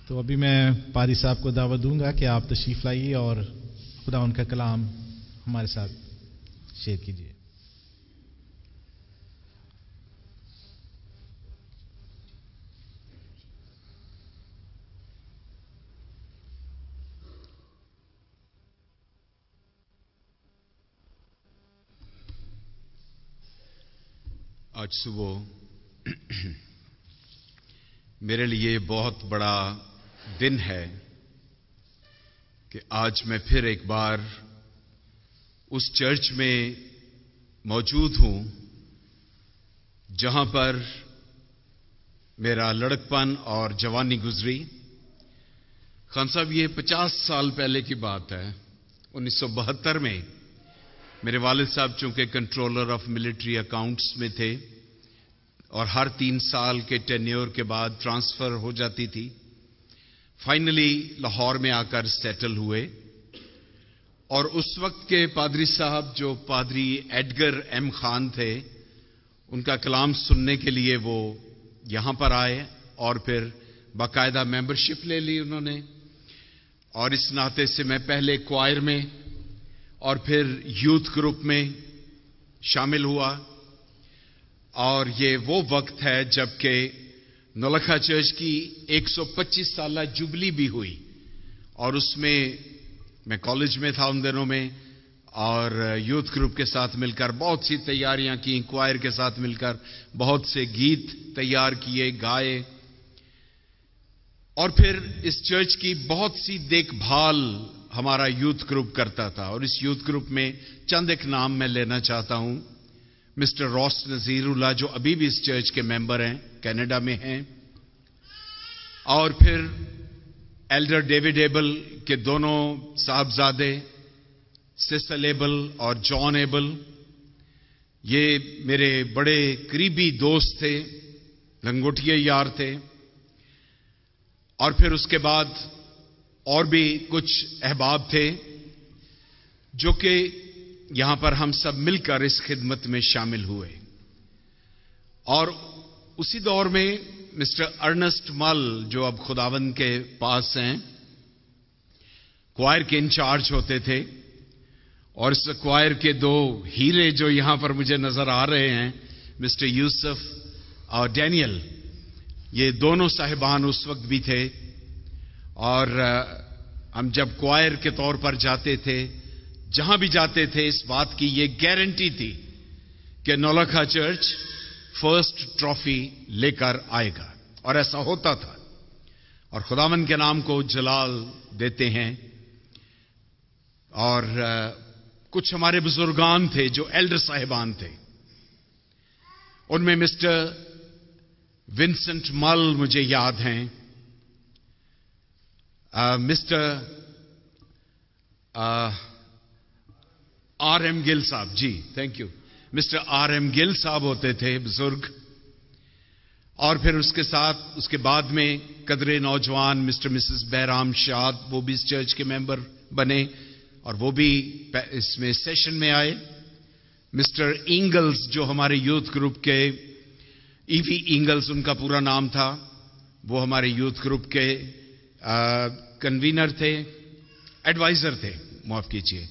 تو ابھی میں پاری صاحب کو دعوت دوں گا کہ آپ تشریف لائیے اور خدا ان کا کلام ہمارے ساتھ شیئر کیجیے. آج صبح میرے لیے بہت بڑا دن ہے کہ آج میں پھر ایک بار اس چرچ میں موجود ہوں جہاں پر میرا لڑکپن اور جوانی گزری. خان صاحب، یہ 50 سال پہلے کی بات ہے. 1972 میں میرے والد صاحب چونکہ کنٹرولر آف ملٹری اکاؤنٹس میں تھے اور ہر 3 سال کے ٹینیور کے بعد ٹرانسفر ہو جاتی تھی. فائنلی لاہور میں آ کر سیٹل ہوئے اور اس وقت کے پادری صاحب جو پادری ایڈگر ایم خان تھے، ان کا کلام سننے کے لیے وہ یہاں پر آئے اور پھر باقاعدہ ممبرشپ لے لی انہوں نے. اور اس ناطے سے میں پہلے کوائر میں اور پھر یوتھ گروپ میں شامل ہوا. اور یہ وہ وقت ہے جب کہ نولکھا چرچ کی 125 سالہ جوبلی بھی ہوئی اور اس میں کالج میں تھا ان دنوں میں، اور یوتھ گروپ کے ساتھ مل کر بہت سی تیاریاں کی، کوائر کے ساتھ مل کر بہت سے گیت تیار کیے، گائے. اور پھر اس چرچ کی بہت سی دیکھ بھال ہمارا یوتھ گروپ کرتا تھا. اور اس یوتھ گروپ میں چند ایک نام میں لینا چاہتا ہوں. مسٹر روس نذیر اللہ جو ابھی بھی اس چرچ کے ممبر ہیں، کینیڈا میں ہیں. اور پھر ایلڈر ڈیوڈ ایبل کے دونوں صاحبزادے سیسل ایبل اور جان ایبل، یہ میرے بڑے قریبی دوست تھے، لنگوٹیے یار تھے. اور پھر اس کے بعد اور بھی کچھ احباب تھے جو کہ یہاں پر ہم سب مل کر اس خدمت میں شامل ہوئے. اور اسی دور میں مسٹر ارنسٹ مل جو اب خداوند کے پاس ہیں، کوائر کے انچارج ہوتے تھے. اور اس کوائر کے 2 ہیرے جو یہاں پر مجھے نظر آ رہے ہیں، مسٹر یوسف اور ڈینیل، یہ دونوں صاحبان اس وقت بھی تھے. اور ہم جب کوائر کے طور پر جاتے تھے، جہاں بھی جاتے تھے، اس بات کی یہ گارنٹی تھی کہ نولکھا چرچ فرسٹ ٹرافی لے کر آئے گا. اور ایسا ہوتا تھا. اور خداوند کے نام کو جلال دیتے ہیں. اور کچھ ہمارے بزرگان تھے جو ایلڈر صاحبان تھے، ان میں مسٹر ونسنٹ مل مجھے یاد ہیں، مسٹر آر ایم گل صاحب، جی thank you, mister R M Gul صاحب ہوتے تھے بزرگ. اور پھر اس کے بعد میں قدرے نوجوان مسٹر مسز بہرام شاد، وہ بھی اس چرچ کے ممبر بنے اور وہ بھی اس میں سیشن میں آئے. مسٹر اینگلز جو ہمارے یوتھ گروپ کے، ای وی اینگلز ان کا پورا نام تھا، وہ ہمارے یوتھ گروپ کے کنوینر تھے، ایڈوائزر تھے، معاف کیجیے.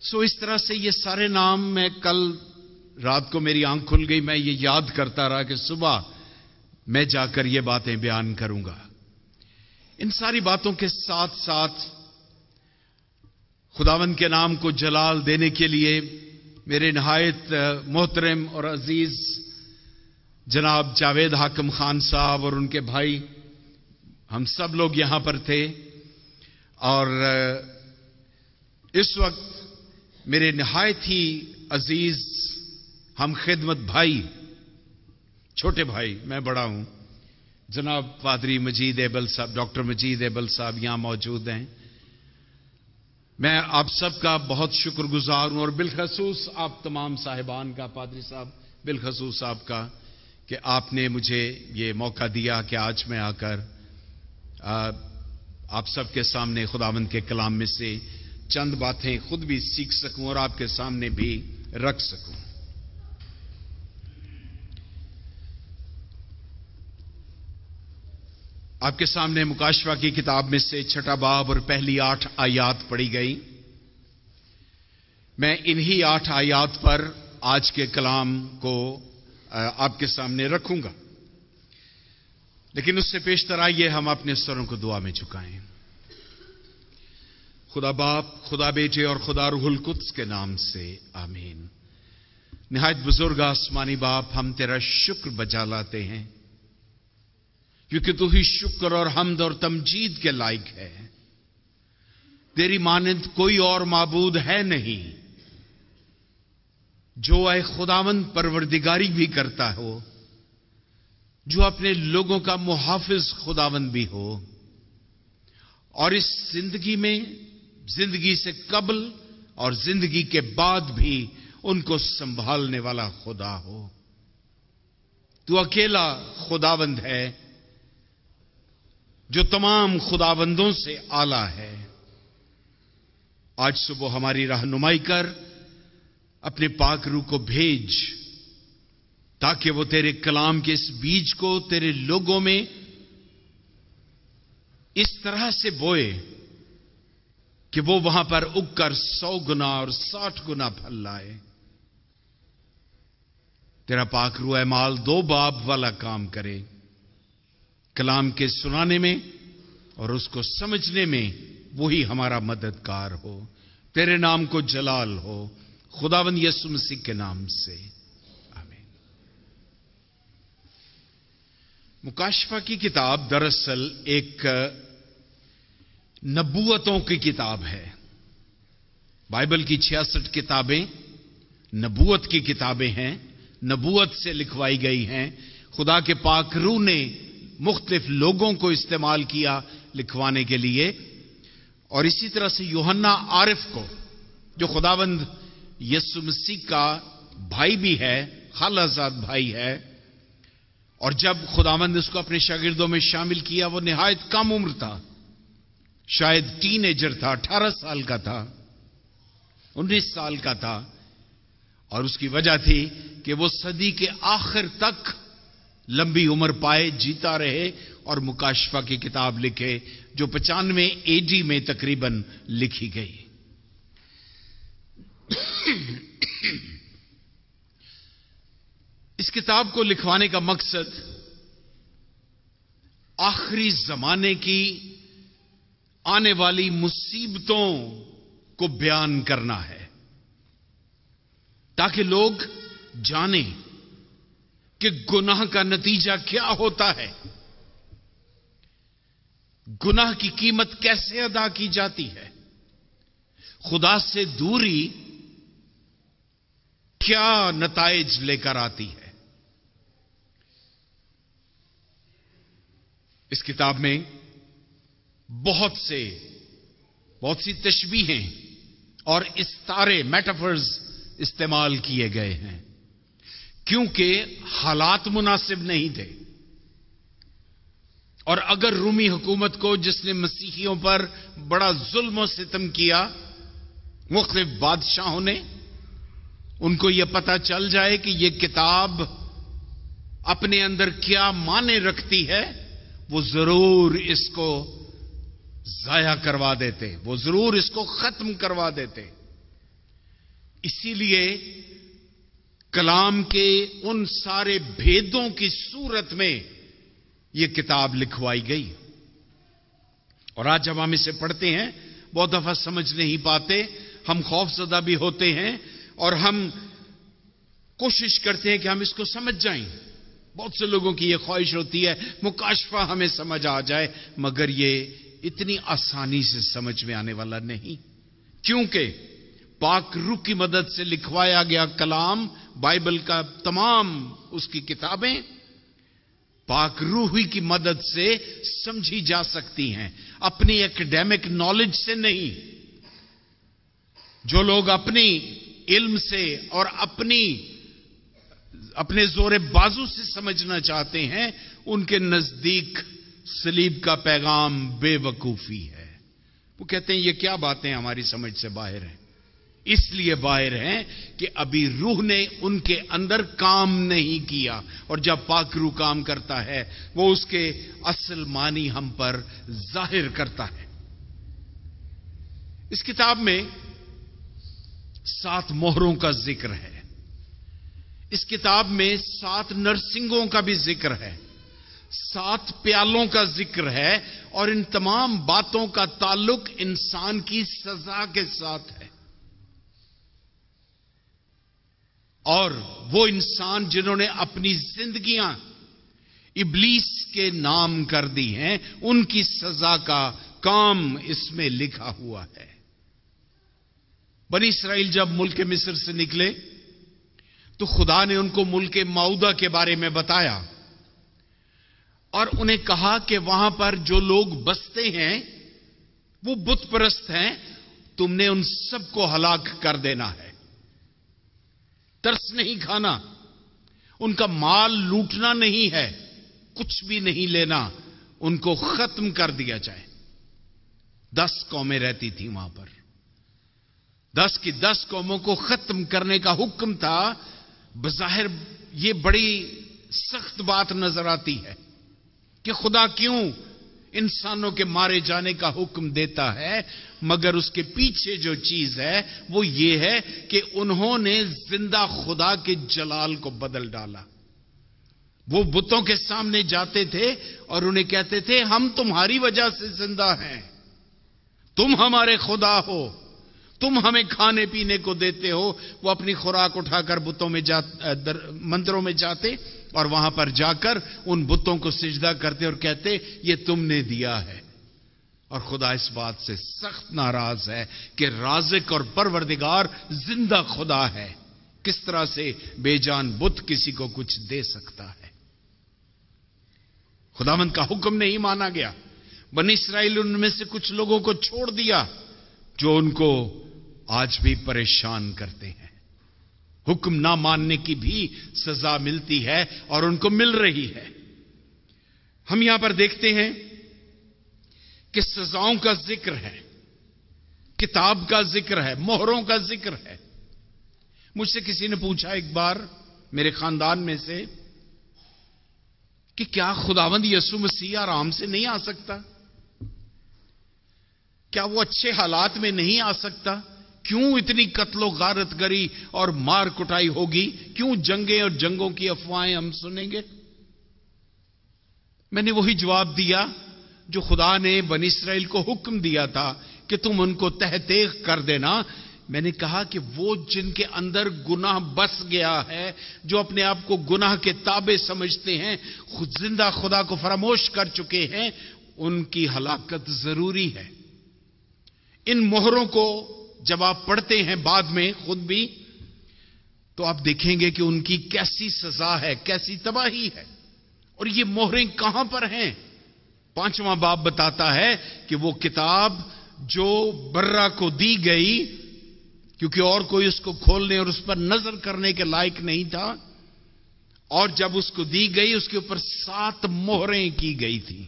سو اس طرح سے یہ سارے نام، میں کل رات کو میری آنکھ کھل گئی، میں یہ یاد کرتا رہا کہ صبح میں جا کر یہ باتیں بیان کروں گا. ان ساری باتوں کے ساتھ ساتھ خداوند کے نام کو جلال دینے کے لیے میرے نہایت محترم اور عزیز جناب جاوید حاکم خان صاحب اور ان کے بھائی، ہم سب لوگ یہاں پر تھے. اور اس وقت میرے نہایت ہی عزیز ہم خدمت بھائی، چھوٹے بھائی، میں بڑا ہوں، جناب پادری مجید ایبل صاحب، ڈاکٹر مجید ایبل صاحب یہاں موجود ہیں. میں آپ سب کا بہت شکر گزار ہوں، اور بالخصوص آپ تمام صاحبان کا، پادری صاحب بالخصوص آپ کا، کہ آپ نے مجھے یہ موقع دیا کہ آج میں آ کر آپ سب کے سامنے خداوند کے کلام میں سے چند باتیں خود بھی سیکھ سکوں اور آپ کے سامنے بھی رکھ سکوں. آپ کے سامنے مکاشفہ کی کتاب میں سے 6 باب اور پہلی 8 آیات پڑھی گئی. میں انہی 8 آیات پر آج کے کلام کو آپ کے سامنے رکھوں گا، لیکن اس سے پیشتر آئیے ہم اپنے سروں کو دعا میں جھکائیں. خدا باپ، خدا بیٹے اور خدا روح القدس کے نام سے آمین. نہایت بزرگ آسمانی باپ، ہم تیرا شکر بجا لاتے ہیں کیونکہ تو ہی شکر اور حمد اور تمجید کے لائق ہے. تیری مانند کوئی اور معبود ہے نہیں جو اے خداوند پروردگاری بھی کرتا ہو، جو اپنے لوگوں کا محافظ خداوند بھی ہو، اور اس زندگی میں، زندگی سے قبل اور زندگی کے بعد بھی ان کو سنبھالنے والا خدا ہو. تو اکیلا خداوند ہے جو تمام خداوندوں سے اعلیٰ ہے. آج صبح ہماری رہنمائی کر، اپنے پاک روح کو بھیج تاکہ وہ تیرے کلام کے اس بیج کو تیرے لوگوں میں اس طرح سے بوئے کہ وہ وہاں پر اگ کر 100 گنا اور 60 گنا پھل لائے. تیرا پاک روح اعمال 2 باب والا کام کرے، کلام کے سنانے میں اور اس کو سمجھنے میں وہی ہمارا مددگار ہو. تیرے نام کو جلال ہو، خداوند یسوع مسیح کے نام سے آمین. مکاشفہ کی کتاب دراصل ایک نبوتوں کی کتاب ہے. بائبل کی 66 کتابیں نبوت کی کتابیں ہیں، نبوت سے لکھوائی گئی ہیں. خدا کے پاک روح نے مختلف لوگوں کو استعمال کیا لکھوانے کے لیے، اور اسی طرح سے یوحنا عارف کو، جو خداوند یسوع مسیح کا بھائی بھی ہے، خالہ زاد بھائی ہے، اور جب خداوند اس کو اپنے شاگردوں میں شامل کیا، وہ نہایت کم عمر تھا، شاید ٹین ایجر تھا، 18 سال کا تھا، 19 سال کا تھا. اور اس کی وجہ تھی کہ وہ صدی کے آخر تک لمبی عمر پائے، جیتا رہے اور مکاشفہ کی کتاب لکھے جو 95 AD میں تقریباً لکھی گئی. اس کتاب کو لکھوانے کا مقصد آخری زمانے کی آنے والی مصیبتوں کو بیان کرنا ہے، تاکہ لوگ جانیں کہ گناہ کا نتیجہ کیا ہوتا ہے، گناہ کی قیمت کیسے ادا کی جاتی ہے، خدا سے دوری کیا نتائج لے کر آتی ہے. اس کتاب میں بہت سی تشبیہیں اور استعارے، میٹافرز استعمال کیے گئے ہیں، کیونکہ حالات مناسب نہیں تھے. اور اگر رومی حکومت کو، جس نے مسیحیوں پر بڑا ظلم و ستم کیا، مختلف بادشاہوں نے، ان کو یہ پتہ چل جائے کہ یہ کتاب اپنے اندر کیا معنی رکھتی ہے، وہ ضرور اس کو ضائع کروا دیتے، وہ ضرور اس کو ختم کروا دیتے. اسی لیے کلام کے ان سارے بھیدوں کی صورت میں یہ کتاب لکھوائی گئی. اور آج جب ہم اسے پڑھتے ہیں بہت دفعہ سمجھ نہیں پاتے، ہم خوف زدہ بھی ہوتے ہیں اور ہم کوشش کرتے ہیں کہ ہم اس کو سمجھ جائیں. بہت سے لوگوں کی یہ خواہش ہوتی ہے مکاشفہ ہمیں سمجھ آ جائے، مگر یہ اتنی آسانی سے سمجھ میں آنے والا نہیں، کیونکہ پاک روح کی مدد سے لکھوایا گیا کلام، بائبل کا تمام اس کی کتابیں پاک روح کی مدد سے سمجھی جا سکتی ہیں، اپنی ایکڈیمک نالج سے نہیں. جو لوگ اپنی علم سے اور اپنے زور بازو سے سمجھنا چاہتے ہیں، ان کے نزدیک صلیب کا پیغام بے وقوفی ہے. وہ کہتے ہیں یہ کیا باتیں ہماری سمجھ سے باہر ہیں. اس لیے باہر ہیں کہ ابھی روح نے ان کے اندر کام نہیں کیا، اور جب پاک روح کام کرتا ہے وہ اس کے اصل معنی ہم پر ظاہر کرتا ہے۔ اس کتاب میں 7 مہروں کا ذکر ہے، اس کتاب میں 7 نرسنگوں کا بھی ذکر ہے، 7 پیالوں کا ذکر ہے، اور ان تمام باتوں کا تعلق انسان کی سزا کے ساتھ ہے۔ اور وہ انسان جنہوں نے اپنی زندگیاں ابلیس کے نام کر دی ہیں، ان کی سزا کا کام اس میں لکھا ہوا ہے۔ بنی اسرائیل جب ملک مصر سے نکلے تو خدا نے ان کو ملک معودہ کے بارے میں بتایا، اور انہیں کہا کہ وہاں پر جو لوگ بستے ہیں وہ بت پرست ہیں، تم نے ان سب کو ہلاک کر دینا ہے، ترس نہیں کھانا، ان کا مال لوٹنا نہیں ہے، کچھ بھی نہیں لینا، ان کو ختم کر دیا جائے۔ 10 قومیں رہتی تھیں وہاں پر، 10 کی 10 قوموں کو ختم کرنے کا حکم تھا۔ بظاہر یہ بڑی سخت بات نظر آتی ہے کہ خدا کیوں انسانوں کے مارے جانے کا حکم دیتا ہے، مگر اس کے پیچھے جو چیز ہے وہ یہ ہے کہ انہوں نے زندہ خدا کے جلال کو بدل ڈالا۔ وہ بتوں کے سامنے جاتے تھے اور انہیں کہتے تھے ہم تمہاری وجہ سے زندہ ہیں، تم ہمارے خدا ہو، تم ہمیں کھانے پینے کو دیتے ہو۔ وہ اپنی خوراک اٹھا کر بتوں میں مندروں میں جاتے اور وہاں پر جا کر ان بتوں کو سجدہ کرتے اور کہتے یہ تم نے دیا ہے۔ اور خدا اس بات سے سخت ناراض ہے کہ رازق اور پروردگار زندہ خدا ہے، کس طرح سے بے جان بت کسی کو کچھ دے سکتا ہے؟ خداوند کا حکم نہیں مانا گیا۔ بنی اسرائیل ان میں سے کچھ لوگوں کو چھوڑ دیا جو ان کو آج بھی پریشان کرتے ہیں۔ حکم نہ ماننے کی بھی سزا ملتی ہے اور ان کو مل رہی ہے۔ ہم یہاں پر دیکھتے ہیں کہ سزاؤں کا ذکر ہے، کتاب کا ذکر ہے، مہروں کا ذکر ہے۔ مجھ سے کسی نے پوچھا ایک بار میرے خاندان میں سے کہ کیا خداوند یسوع مسیح آرام سے نہیں آ سکتا؟ کیا وہ اچھے حالات میں نہیں آ سکتا؟ کیوں اتنی قتل و غارت گری اور مار کٹائی ہوگی؟ کیوں جنگیں اور جنگوں کی افواہیں ہم سنیں گے؟ میں نے وہی جواب دیا جو خدا نے بنی اسرائیل کو حکم دیا تھا کہ تم ان کو تہ تیغ کر دینا۔ میں نے کہا کہ وہ جن کے اندر گناہ بس گیا ہے، جو اپنے آپ کو گناہ کے تابع سمجھتے ہیں، خود زندہ خدا کو فراموش کر چکے ہیں، ان کی ہلاکت ضروری ہے۔ ان مہروں کو جب آپ پڑھتے ہیں بعد میں خود بھی، تو آپ دیکھیں گے کہ ان کی کیسی سزا ہے، کیسی تباہی ہے۔ اور یہ مہریں کہاں پر ہیں؟ 5واں باب بتاتا ہے کہ وہ کتاب جو برا کو دی گئی، کیونکہ اور کوئی اس کو کھولنے اور اس پر نظر کرنے کے لائق نہیں تھا، اور جب اس کو دی گئی اس کے اوپر 7 مہریں کی گئی تھی۔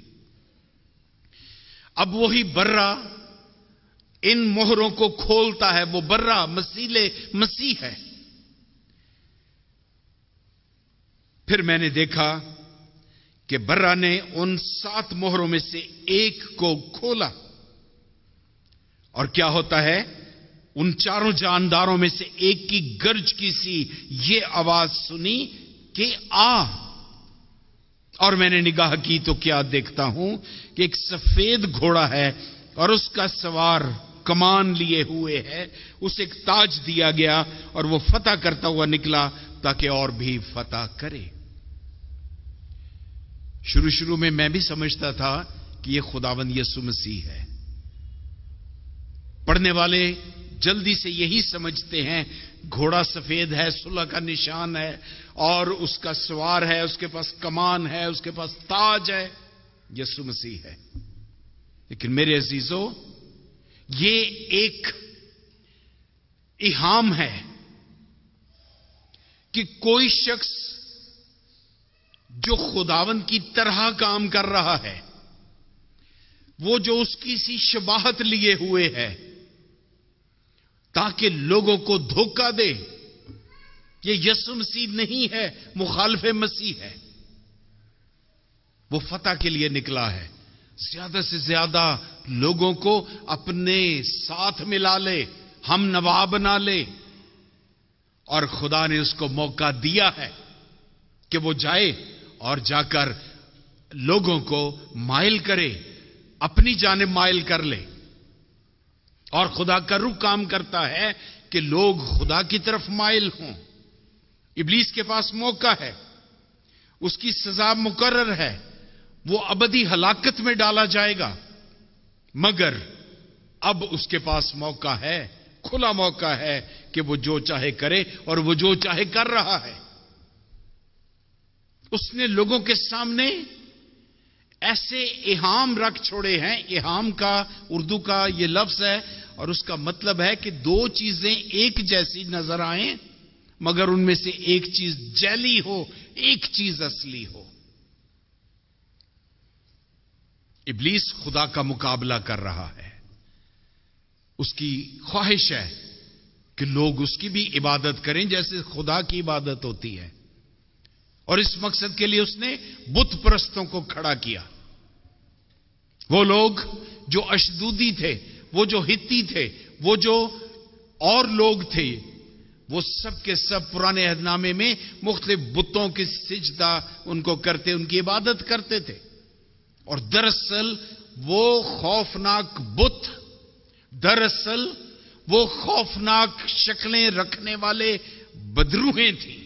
اب وہی برا ان مہروں کو کھولتا ہے، وہ برا مسیح ہے۔ پھر میں نے دیکھا کہ برا نے ان 7 مہروں میں سے ایک کو کھولا، اور کیا ہوتا ہے؟ ان 4 جانداروں میں سے ایک کی گرج کی سی یہ آواز سنی کہ آ، اور میں نے نگاہ کی تو کیا دیکھتا ہوں کہ ایک سفید گھوڑا ہے اور اس کا سوار کمان لیے ہوئے ہے، اسے ایک تاج دیا گیا اور وہ فتح کرتا ہوا نکلا تاکہ اور بھی فتح کرے۔ شروع میں بھی سمجھتا تھا کہ یہ خداوند یسوع مسیح ہے۔ پڑھنے والے جلدی سے یہی سمجھتے ہیں، گھوڑا سفید ہے، صلح کا نشان ہے، اور اس کا سوار ہے، اس کے پاس کمان ہے، اس کے پاس تاج ہے، یسوع مسیح ہے۔ لیکن میرے عزیزو، یہ ایک ایہام ہے کہ کوئی شخص جو خداوند کی طرح کام کر رہا ہے، وہ جو اس کی سی شباہت لیے ہوئے ہے، تاکہ لوگوں کو دھوکہ دے. یہ یسوع مسیح نہیں ہے، مخالف مسیح ہے. وہ فتح کے لیے نکلا ہے. زیادہ سے زیادہ لوگوں کو اپنے ساتھ ملا لے، ہم نوا بنا لے. اور خدا نے اس کو موقع دیا ہے کہ وہ جائے اور جا کر لوگوں کو مائل کرے، اپنی جانب مائل کر لے. اور خدا کا روح کام کرتا ہے کہ لوگ خدا کی طرف مائل ہوں. ابلیس کے پاس موقع ہے، اس کی سزا مقرر ہے، وہ ابدی ہلاکت میں ڈالا جائے گا. مگر اب اس کے پاس موقع ہے، کھلا موقع ہے کہ وہ جو چاہے کرے، اور وہ جو چاہے کر رہا ہے. اس نے لوگوں کے سامنے ایسے اہام رکھ چھوڑے ہیں. اہام کا اردو کا یہ لفظ ہے، اور اس کا مطلب ہے کہ دو چیزیں ایک جیسی نظر آئیں، مگر ان میں سے ایک چیز جعلی ہو، ایک چیز اصلی ہو. ابلیس خدا کا مقابلہ کر رہا ہے. اس کی خواہش ہے کہ لوگ اس کی بھی عبادت کریں جیسے خدا کی عبادت ہوتی ہے. اور اس مقصد کے لیے اس نے بت پرستوں کو کھڑا کیا. وہ لوگ جو اشدودی تھے، وہ جو ہتی تھے، وہ جو اور لوگ تھے، وہ سب کے سب پرانے عہد نامے میں مختلف بتوں کی سجدہ ان کو کرتے، ان کی عبادت کرتے تھے. اور دراصل وہ خوفناک بت، دراصل وہ خوفناک شکلیں رکھنے والے بدروہیں تھیں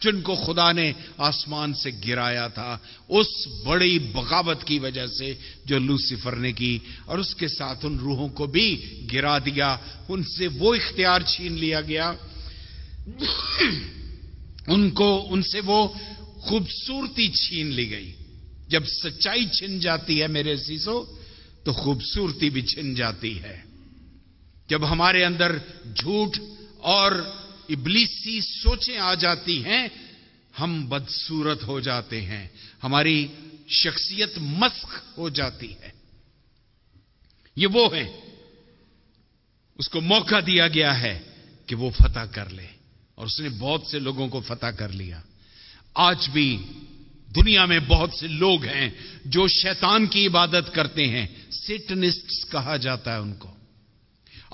جن کو خدا نے آسمان سے گرایا تھا اس بڑی بغاوت کی وجہ سے جو لوسیفر نے کی، اور اس کے ساتھ ان روحوں کو بھی گرا دیا. ان سے وہ اختیار چھین لیا گیا، ان سے وہ خوبصورتی چھین لی گئی. جب سچائی چھن جاتی ہے میرے عزیزو تو خوبصورتی بھی چھن جاتی ہے. جب ہمارے اندر جھوٹ اور ابلیسی سوچیں آ جاتی ہیں، ہم بدصورت ہو جاتے ہیں، ہماری شخصیت مسخ ہو جاتی ہے. یہ وہ ہیں، اس کو موقع دیا گیا ہے کہ وہ فتح کر لے، اور اس نے بہت سے لوگوں کو فتح کر لیا. آج بھی دنیا میں بہت سے لوگ ہیں جو شیطان کی عبادت کرتے ہیں، سیٹنسٹس کہا جاتا ہے ان کو.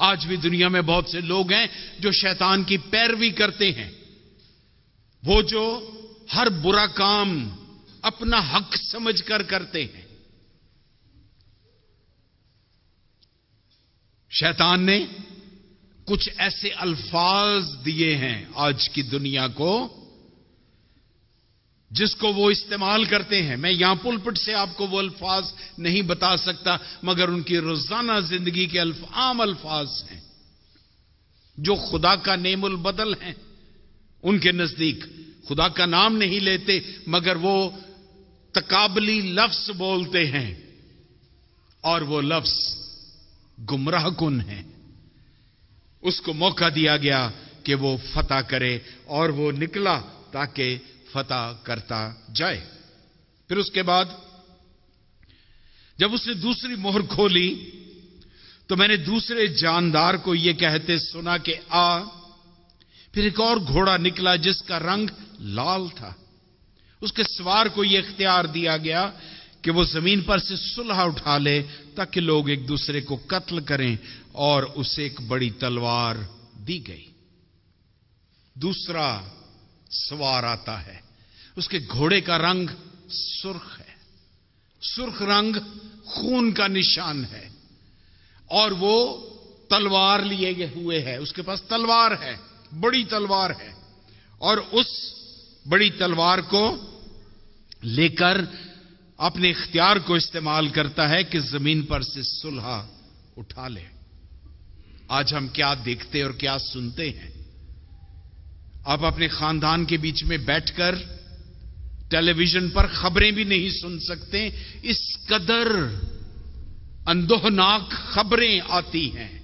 آج بھی دنیا میں بہت سے لوگ ہیں جو شیطان کی پیروی کرتے ہیں، وہ جو ہر برا کام اپنا حق سمجھ کر کرتے ہیں. شیطان نے کچھ ایسے الفاظ دیے ہیں آج کی دنیا کو جس کو وہ استعمال کرتے ہیں. میں یہاں پلپٹ سے آپ کو وہ الفاظ نہیں بتا سکتا، مگر ان کی روزانہ زندگی کے عام الفاظ ہیں جو خدا کا نعم البدل ہیں. ان کے نزدیک خدا کا نام نہیں لیتے، مگر وہ تقابلی لفظ بولتے ہیں، اور وہ لفظ گمراہ کن ہیں. اس کو موقع دیا گیا کہ وہ فتح کرے، اور وہ نکلا تاکہ فتح کرتا جائے. پھر اس کے بعد جب اس نے دوسری مہر کھولی تو میں نے دوسرے جاندار کو یہ کہتے سنا کہ آ. پھر ایک اور گھوڑا نکلا جس کا رنگ لال تھا. اس کے سوار کو یہ اختیار دیا گیا کہ وہ زمین پر سے صلح اٹھا لے تاکہ لوگ ایک دوسرے کو قتل کریں، اور اسے ایک بڑی تلوار دی گئی. دوسرا سوار آتا ہے، اس کے گھوڑے کا رنگ سرخ ہے. سرخ رنگ خون کا نشان ہے، اور وہ تلوار لیے ہوئے ہے. اس کے پاس تلوار ہے، بڑی تلوار ہے، اور اس بڑی تلوار کو لے کر اپنے اختیار کو استعمال کرتا ہے کہ زمین پر سے صلح اٹھا لے. آج ہم کیا دیکھتے اور کیا سنتے ہیں؟ آپ اپنے خاندان کے بیچ میں بیٹھ کر ٹیلی ویژن پر خبریں بھی نہیں سن سکتے. اس قدر اندوہناک خبریں آتی ہیں،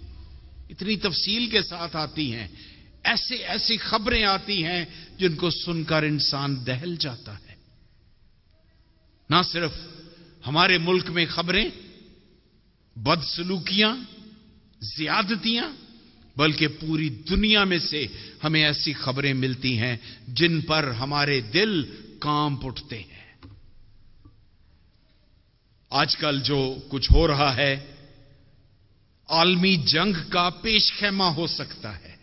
اتنی تفصیل کے ساتھ آتی ہیں، ایسی خبریں آتی ہیں جن کو سن کر انسان دہل جاتا ہے. نہ صرف ہمارے ملک میں خبریں، بدسلوکیاں، زیادتیاں، بلکہ پوری دنیا میں سے ہمیں ایسی خبریں ملتی ہیں جن پر ہمارے دل کانپ اٹھتے ہیں۔ آج کل جو کچھ ہو رہا ہے عالمی جنگ کا پیش خیمہ ہو سکتا ہے،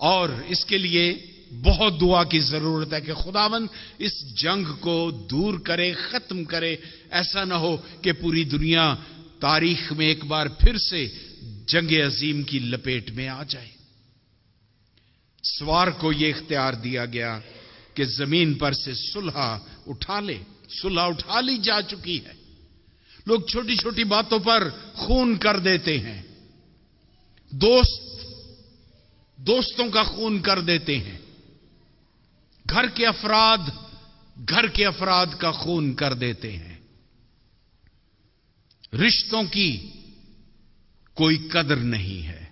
اور اس کے لیے بہت دعا کی ضرورت ہے کہ خداوند اس جنگ کو دور کرے، ختم کرے۔ ایسا نہ ہو کہ پوری دنیا تاریخ میں ایک بار پھر سے جنگ عظیم کی لپیٹ میں آ جائے۔ سوار کو یہ اختیار دیا گیا کہ زمین پر سے صلح اٹھا لے۔ صلح اٹھا لی جا چکی ہے۔ لوگ چھوٹی چھوٹی باتوں پر خون کر دیتے ہیں، دوستوں کا خون کر دیتے ہیں، گھر کے افراد کا خون کر دیتے ہیں۔ رشتوں کی کوئی قدر نہیں ہے۔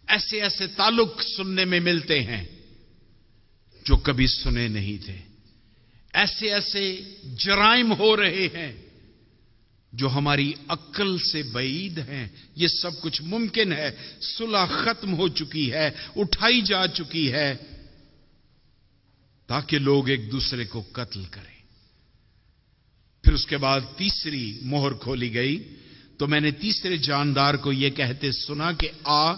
ایسے ایسے تعلق سننے میں ملتے ہیں جو کبھی سنے نہیں تھے۔ ایسے ایسے جرائم ہو رہے ہیں جو ہماری عقل سے بعید ہیں۔ یہ سب کچھ ممکن ہے۔ صلح ختم ہو چکی ہے، اٹھائی جا چکی ہے تاکہ لوگ ایک دوسرے کو قتل کریں۔ پھر اس کے بعد تیسری مہر کھولی گئی تو میں نے تیسرے جاندار کو یہ کہتے سنا کہ آ،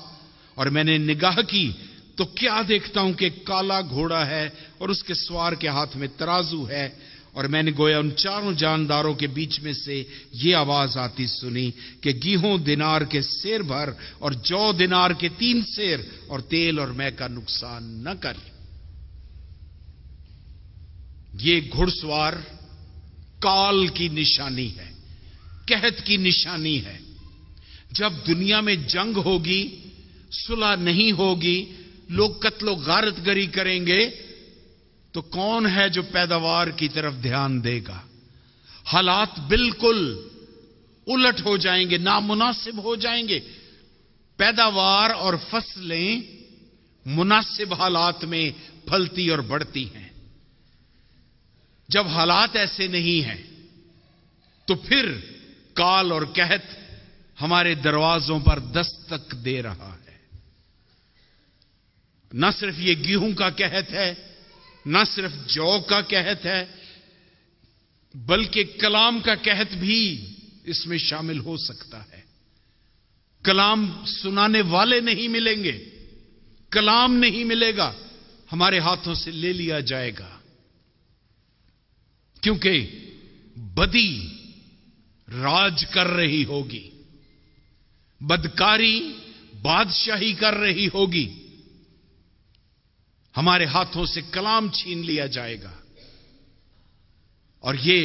اور میں نے نگاہ کی تو کیا دیکھتا ہوں کہ کالا گھوڑا ہے اور اس کے سوار کے ہاتھ میں ترازو ہے، اور میں نے گویا ان چاروں جانداروں کے بیچ میں سے یہ آواز آتی سنی کہ گیہوں دینار کے سیر بھر اور جو دینار کے 3 سیر اور تیل اور مے کا نقصان نہ کر۔ یہ گھڑ سوار کال کی نشانی ہے، قحط کی نشانی ہے۔ جب دنیا میں جنگ ہوگی، صلح نہیں ہوگی، لوگ قتل و غارت گری کریں گے، تو کون ہے جو پیداوار کی طرف دھیان دے گا؟ حالات بالکل الٹ ہو جائیں گے، نامناسب ہو جائیں گے۔ پیداوار اور فصلیں مناسب حالات میں پھلتی اور بڑھتی ہیں۔ جب حالات ایسے نہیں ہیں تو پھر کال اور قحط ہمارے دروازوں پر دستک دے رہا ہے۔ نہ صرف یہ گیہوں کا قحط ہے، نہ صرف جو کا قحط ہے، بلکہ کلام کا قحط بھی اس میں شامل ہو سکتا ہے۔ کلام سنانے والے نہیں ملیں گے، کلام نہیں ملے گا، ہمارے ہاتھوں سے لے لیا جائے گا، کیونکہ بدی راج کر رہی ہوگی، بدکاری بادشاہی کر رہی ہوگی، ہمارے ہاتھوں سے کلام چھین لیا جائے گا۔ اور یہ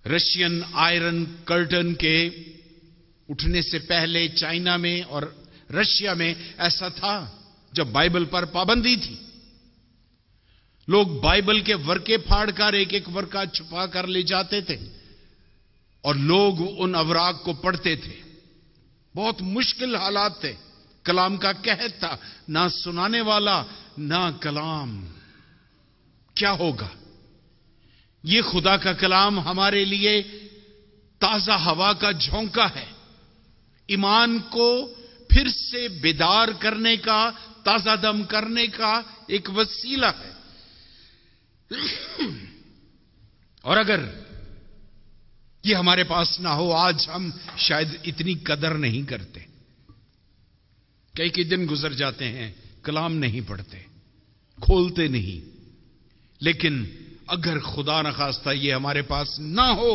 رشین آئرن کرٹن کے اٹھنے سے پہلے چائنا میں اور رشیا میں ایسا تھا جب بائبل پر پابندی تھی۔ لوگ بائبل کے ورقے پھاڑ کر ایک ایک ورقہ چھپا کر لے جاتے تھے اور لوگ ان اوراق کو پڑھتے تھے۔ بہت مشکل حالات تھے، کلام کا قحط تھا، نہ سنانے والا نہ کلام۔ کیا ہوگا؟ یہ خدا کا کلام ہمارے لیے تازہ ہوا کا جھونکا ہے، ایمان کو پھر سے بیدار کرنے کا، تازہ دم کرنے کا ایک وسیلہ ہے۔ اور اگر یہ ہمارے پاس نہ ہو، آج ہم شاید اتنی قدر نہیں کرتے۔ کئی دن گزر جاتے ہیں، کلام نہیں پڑھتے، کھولتے نہیں۔ لیکن اگر خدا نخواستہ یہ ہمارے پاس نہ ہو،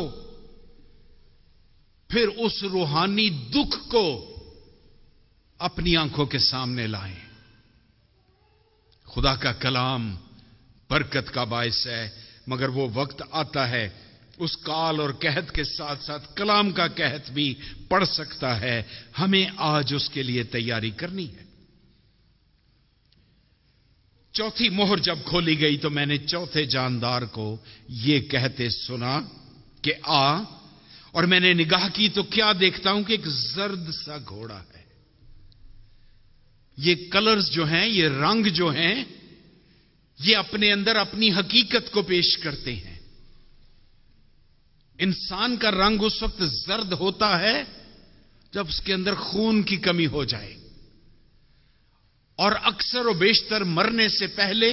پھر اس روحانی دکھ کو اپنی آنکھوں کے سامنے لائیں۔ خدا کا کلام برکت کا باعث ہے، مگر وہ وقت آتا ہے اس کال اور قحط کے ساتھ ساتھ کلام کا قحط بھی پڑ سکتا ہے۔ ہمیں آج اس کے لیے تیاری کرنی ہے۔ چوتھی مہر جب کھولی گئی تو میں نے چوتھے جاندار کو یہ کہتے سنا کہ آ، اور میں نے نگاہ کی تو کیا دیکھتا ہوں کہ ایک زرد سا گھوڑا ہے۔ یہ کلرز جو ہیں، یہ رنگ جو ہیں، یہ اپنے اندر اپنی حقیقت کو پیش کرتے ہیں۔ انسان کا رنگ اس وقت زرد ہوتا ہے جب اس کے اندر خون کی کمی ہو جائے اور اکثر و بیشتر مرنے سے پہلے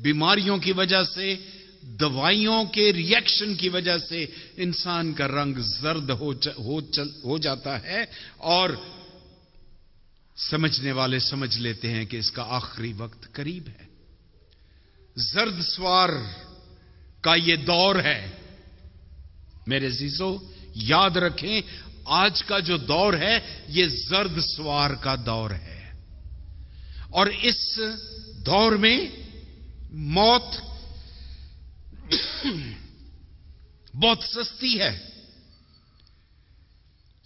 بیماریوں کی وجہ سے، دوائیوں کے ری ایکشن کی وجہ سے انسان کا رنگ زرد ہو جاتا ہے، اور سمجھنے والے سمجھ لیتے ہیں کہ اس کا آخری وقت قریب ہے۔ زرد سوار کا یہ دور ہے۔ میرے عزیزو، یاد رکھیں، آج کا جو دور ہے یہ زرد سوار کا دور ہے، اور اس دور میں موت بہت سستی ہے۔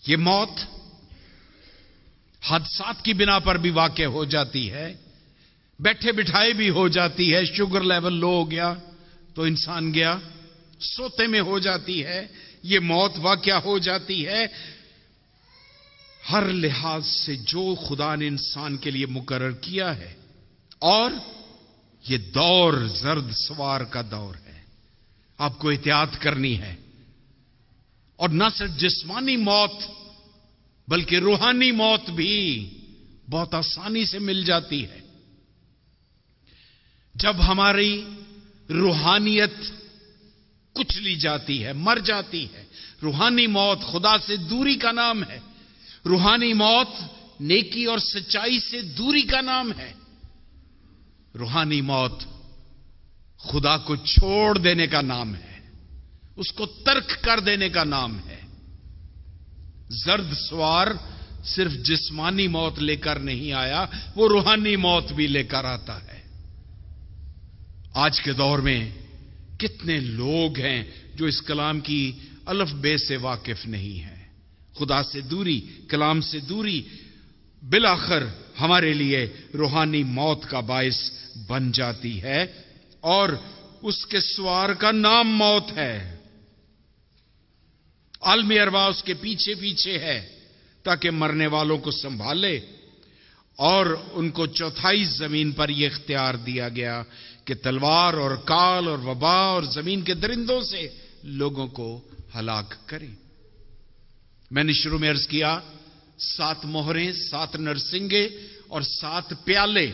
یہ موت حادثات کی بنا پر بھی واقع ہو جاتی ہے، بیٹھے بٹھائے بھی ہو جاتی ہے۔ شوگر لیول لو ہو گیا تو انسان گیا، سوتے میں ہو جاتی ہے، یہ موت واقع ہو جاتی ہے۔ ہر لحاظ سے جو خدا نے انسان کے لیے مقرر کیا ہے، اور یہ دور زرد سوار کا دور ہے، آپ کو احتیاط کرنی ہے، اور نہ صرف جسمانی موت بلکہ روحانی موت بھی بہت آسانی سے مل جاتی ہے۔ جب ہماری روحانیت کچلی جاتی ہے، مر جاتی ہے، روحانی موت خدا سے دوری کا نام ہے، روحانی موت نیکی اور سچائی سے دوری کا نام ہے، روحانی موت خدا کو چھوڑ دینے کا نام ہے، اس کو ترک کر دینے کا نام ہے۔ زرد سوار صرف جسمانی موت لے کر نہیں آیا، وہ روحانی موت بھی لے کر آتا ہے۔ آج کے دور میں کتنے لوگ ہیں جو اس کلام کی الف بے سے واقف نہیں ہیں۔ خدا سے دوری، کلام سے دوری بالآخر ہمارے لیے روحانی موت کا باعث بن جاتی ہے، اور اس کے سوار کا نام موت ہے۔ عالمی ارواح اس کے پیچھے پیچھے ہے تاکہ مرنے والوں کو سنبھالے، اور ان کو چوتھائی زمین پر یہ اختیار دیا گیا کہ تلوار اور کال اور وبا اور زمین کے درندوں سے لوگوں کو ہلاک کریں۔ میں نے شروع میں عرض کیا، 7 مہریں، 7 نرسنگے اور 7 پیالے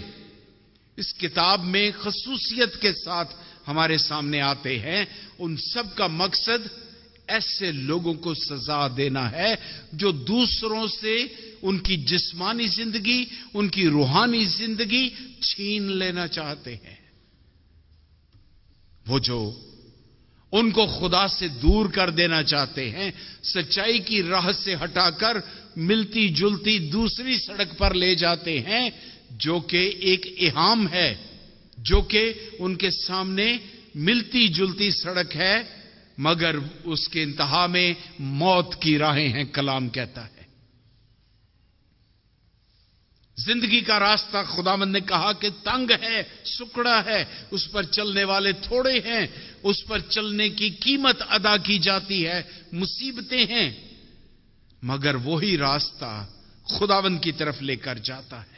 اس کتاب میں خصوصیت کے ساتھ ہمارے سامنے آتے ہیں۔ ان سب کا مقصد ایسے لوگوں کو سزا دینا ہے جو دوسروں سے ان کی جسمانی زندگی، ان کی روحانی زندگی چھین لینا چاہتے ہیں۔ وہ جو ان کو خدا سے دور کر دینا چاہتے ہیں، سچائی کی راہ سے ہٹا کر ملتی جلتی دوسری سڑک پر لے جاتے ہیں، جو کہ ایک اہام ہے، جو کہ ان کے سامنے ملتی جلتی سڑک ہے، مگر اس کے انتہا میں موت کی راہیں ہیں۔ کلام کہتا ہے زندگی کا راستہ خداوند نے کہا کہ تنگ ہے، سکڑا ہے، اس پر چلنے والے تھوڑے ہیں، اس پر چلنے کی قیمت ادا کی جاتی ہے، مصیبتیں ہیں، مگر وہی راستہ خداوند کی طرف لے کر جاتا ہے۔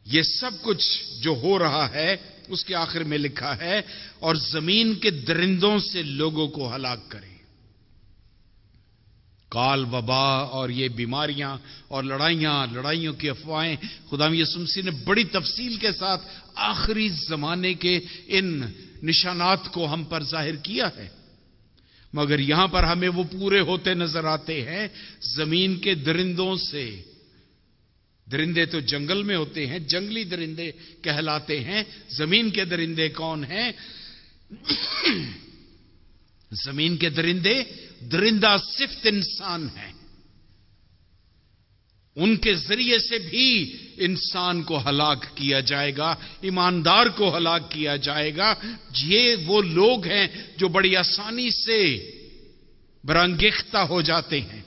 یہ سب کچھ جو ہو رہا ہے اس کے آخر میں لکھا ہے، اور زمین کے درندوں سے لوگوں کو ہلاک کرے۔ کال، وبا اور یہ بیماریاں اور لڑائیوں کی افواہیں، خدا یسوع مسیح نے بڑی تفصیل کے ساتھ آخری زمانے کے ان نشانات کو ہم پر ظاہر کیا ہے، مگر یہاں پر ہمیں وہ پورے ہوتے نظر آتے ہیں۔ زمین کے درندوں سے، درندے تو جنگل میں ہوتے ہیں، جنگلی درندے کہلاتے ہیں۔ زمین کے درندے کون ہیں؟ زمین کے درندے درندہ صفت انسان ہیں، ان کے ذریعے سے بھی انسان کو ہلاک کیا جائے گا، ایماندار کو ہلاک کیا جائے گا۔ یہ وہ لوگ ہیں جو بڑی آسانی سے برانگیختہ ہو جاتے ہیں،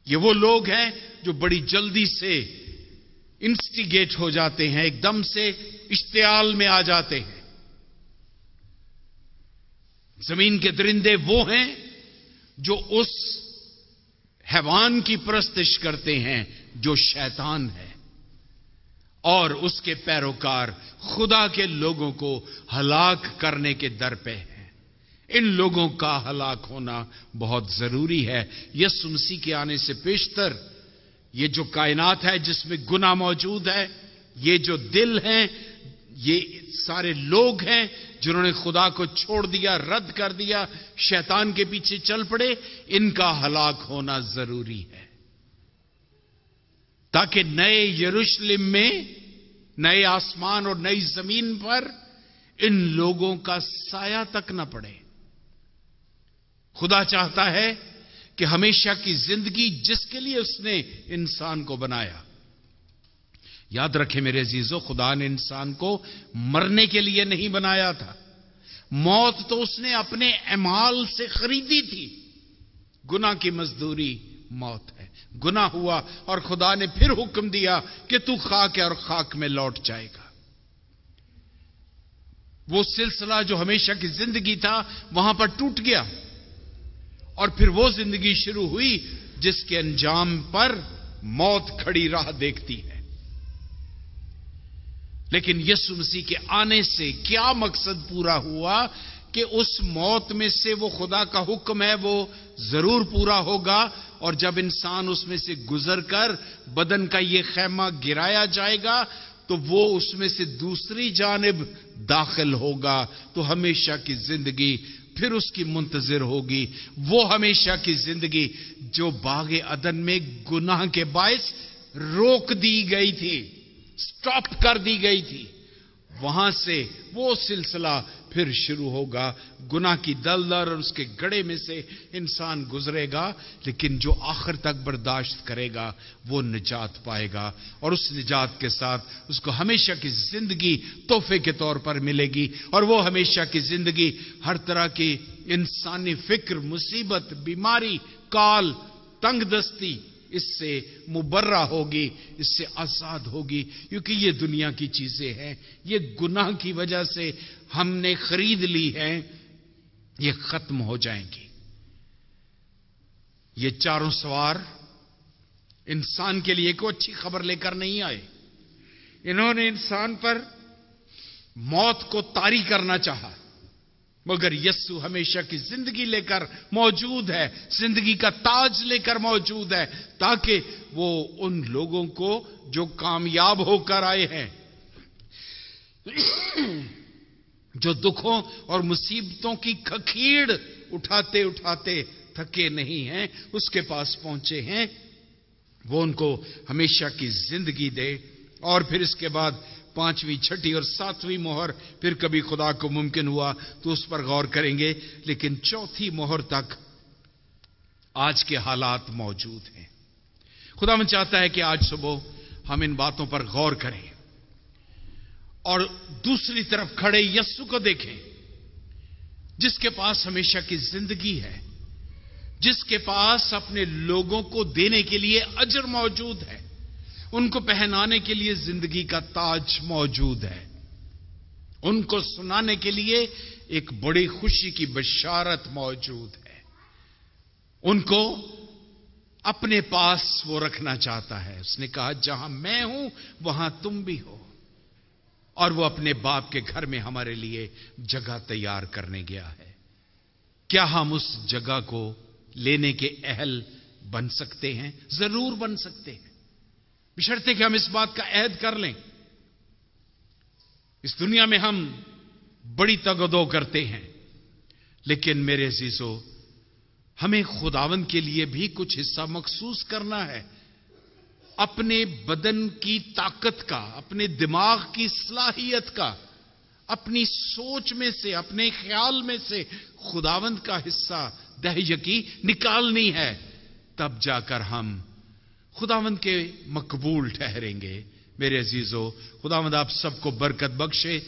یہ وہ لوگ ہیں جو بڑی جلدی سے انسٹیگیٹ ہو جاتے ہیں، ایک دم سے اشتعال میں آ جاتے ہیں۔ زمین کے درندے وہ ہیں جو اس حیوان کی پرستش کرتے ہیں جو شیطان ہے، اور اس کے پیروکار خدا کے لوگوں کو ہلاک کرنے کے در پہ ہیں۔ ان لوگوں کا ہلاک ہونا بہت ضروری ہے. یسوع مسیح کے آنے سے پیشتر یہ جو کائنات ہے جس میں گناہ موجود ہے، یہ جو دل ہیں، یہ سارے لوگ ہیں جنہوں نے خدا کو چھوڑ دیا، رد کر دیا، شیطان کے پیچھے چل پڑے، ان کا ہلاک ہونا ضروری ہے تاکہ نئے یروشلم میں، نئے آسمان اور نئی زمین پر ان لوگوں کا سایہ تک نہ پڑے. خدا چاہتا ہے کہ ہمیشہ کی زندگی جس کے لیے اس نے انسان کو بنایا. یاد رکھیں میرے عزیزو، خدا نے انسان کو مرنے کے لیے نہیں بنایا تھا. موت تو اس نے اپنے اعمال سے خریدی تھی. گناہ کی مزدوری موت ہے. گناہ ہوا اور خدا نے پھر حکم دیا کہ تو خاک ہے اور خاک میں لوٹ جائے گا. وہ سلسلہ جو ہمیشہ کی زندگی تھا وہاں پر ٹوٹ گیا اور پھر وہ زندگی شروع ہوئی جس کے انجام پر موت کھڑی راہ دیکھتی ہے. لیکن یسوع مسیح کے آنے سے کیا مقصد پورا ہوا کہ اس موت میں سے وہ خدا کا حکم ہے وہ ضرور پورا ہوگا، اور جب انسان اس میں سے گزر کر بدن کا یہ خیمہ گرایا جائے گا تو وہ اس میں سے دوسری جانب داخل ہوگا تو ہمیشہ کی زندگی پھر اس کی منتظر ہوگی. وہ ہمیشہ کی زندگی جو باغ عدن میں گناہ کے باعث روک دی گئی تھی، سٹاپ کر دی گئی تھی، وہاں سے وہ سلسلہ پھر شروع ہوگا. گناہ کی دلدل اور اس کے گڑھے میں سے انسان گزرے گا، لیکن جو آخر تک برداشت کرے گا وہ نجات پائے گا، اور اس نجات کے ساتھ اس کو ہمیشہ کی زندگی تحفے کے طور پر ملے گی. اور وہ ہمیشہ کی زندگی ہر طرح کی انسانی فکر، مصیبت، بیماری، کال، تنگ دستی اس سے مبرہ ہوگی، اس سے آزاد ہوگی، کیونکہ یہ دنیا کی چیزیں ہیں، یہ گناہ کی وجہ سے ہم نے خرید لی ہیں، یہ ختم ہو جائیں گی. یہ چاروں سوار انسان کے لیے کوئی اچھی خبر لے کر نہیں آئے. انہوں نے انسان پر موت کو طاری کرنا چاہا، مگر یسوع ہمیشہ کی زندگی لے کر موجود ہے، زندگی کا تاج لے کر موجود ہے، تاکہ وہ ان لوگوں کو جو کامیاب ہو کر آئے ہیں، جو دکھوں اور مصیبتوں کی کھکھیڑ اٹھاتے اٹھاتے تھکے نہیں ہیں، اس کے پاس پہنچے ہیں، وہ ان کو ہمیشہ کی زندگی دے. اور پھر اس کے بعد 5ویں، 6ٹھی اور 7ویں مہر پھر کبھی خدا کو ممکن ہوا تو اس پر غور کریں گے، لیکن 4تھی مہر تک آج کے حالات موجود ہیں. خدا من چاہتا ہے کہ آج صبح ہم ان باتوں پر غور کریں اور دوسری طرف کھڑے یسوع کو دیکھیں، جس کے پاس ہمیشہ کی زندگی ہے، جس کے پاس اپنے لوگوں کو دینے کے لیے اجر موجود ہے، ان کو پہنانے کے لیے زندگی کا تاج موجود ہے، ان کو سنانے کے لیے ایک بڑی خوشی کی بشارت موجود ہے. ان کو اپنے پاس وہ رکھنا چاہتا ہے. اس نے کہا جہاں میں ہوں وہاں تم بھی ہو، اور وہ اپنے باپ کے گھر میں ہمارے لیے جگہ تیار کرنے گیا ہے. کیا ہم اس جگہ کو لینے کے اہل بن سکتے ہیں؟ ضرور بن سکتے ہیں، بشرطے کہ ہم اس بات کا عہد کر لیں. اس دنیا میں ہم بڑی تگدو کرتے ہیں، لیکن میرے عزیزو ہمیں خداوند کے لیے بھی کچھ حصہ مخصوص کرنا ہے. اپنے بدن کی طاقت کا، اپنے دماغ کی صلاحیت کا، اپنی سوچ میں سے، اپنے خیال میں سے خداوند کا حصہ دہیکی نکالنی ہے. تب جا کر ہم خداوند کے مقبول ٹھہریں گے. میرے عزیزو خداوند آپ سب کو برکت بخشے،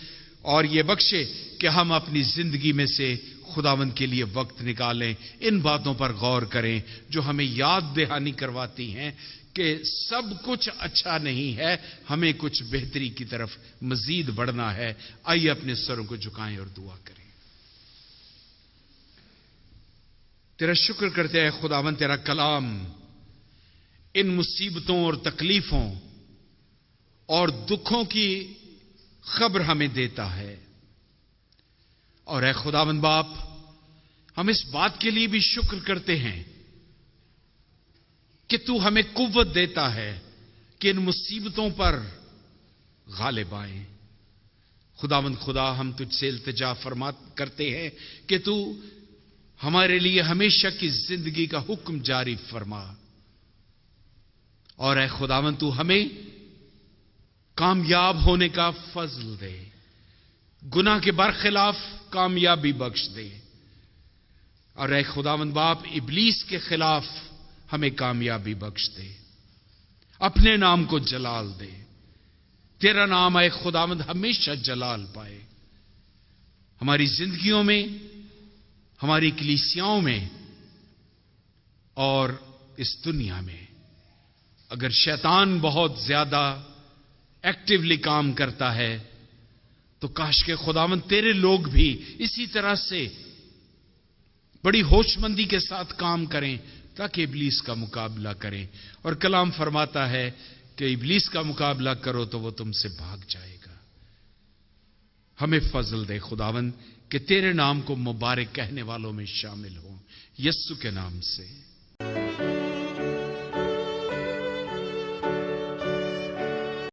اور یہ بخشے کہ ہم اپنی زندگی میں سے خداوند کے لیے وقت نکالیں، ان باتوں پر غور کریں جو ہمیں یاد دہانی کرواتی ہیں کہ سب کچھ اچھا نہیں ہے، ہمیں کچھ بہتری کی طرف مزید بڑھنا ہے. آئیے اپنے سروں کو جھکائیں اور دعا کریں. تیرا شکر کرتے ہیں خداوند، تیرا کلام ان مصیبتوں اور تکلیفوں اور دکھوں کی خبر ہمیں دیتا ہے. اور اے خداوند باپ، ہم اس بات کے لیے بھی شکر کرتے ہیں کہ تو ہمیں قوت دیتا ہے کہ ان مصیبتوں پر غالب آئیں۔ خداوند خدا، ہم تجھ سے التجا کرتے ہیں کہ تو ہمارے لیے ہمیشہ کی زندگی کا حکم جاری فرما، اور اے خداوند تو ہمیں کامیاب ہونے کا فضل دے، گناہ کے برخلاف کامیابی بخش دے، اور اے خداوند باپ ابلیس کے خلاف ہمیں کامیابی بخش دے، اپنے نام کو جلال دے۔ تیرا نام اے خداوند ہمیشہ جلال پائے ہماری زندگیوں میں، ہماری کلیسیاؤں میں اور اس دنیا میں۔ اگر شیطان بہت زیادہ ایکٹیولی کام کرتا ہے تو کاش کہ خداوند تیرے لوگ بھی اسی طرح سے بڑی ہوش مندی کے ساتھ کام کریں تاکہ ابلیس کا مقابلہ کریں، اور کلام فرماتا ہے کہ ابلیس کا مقابلہ کرو تو وہ تم سے بھاگ جائے گا۔ ہمیں فضل دے خداوند کہ تیرے نام کو مبارک کہنے والوں میں شامل ہوں، یسوع کے نام سے۔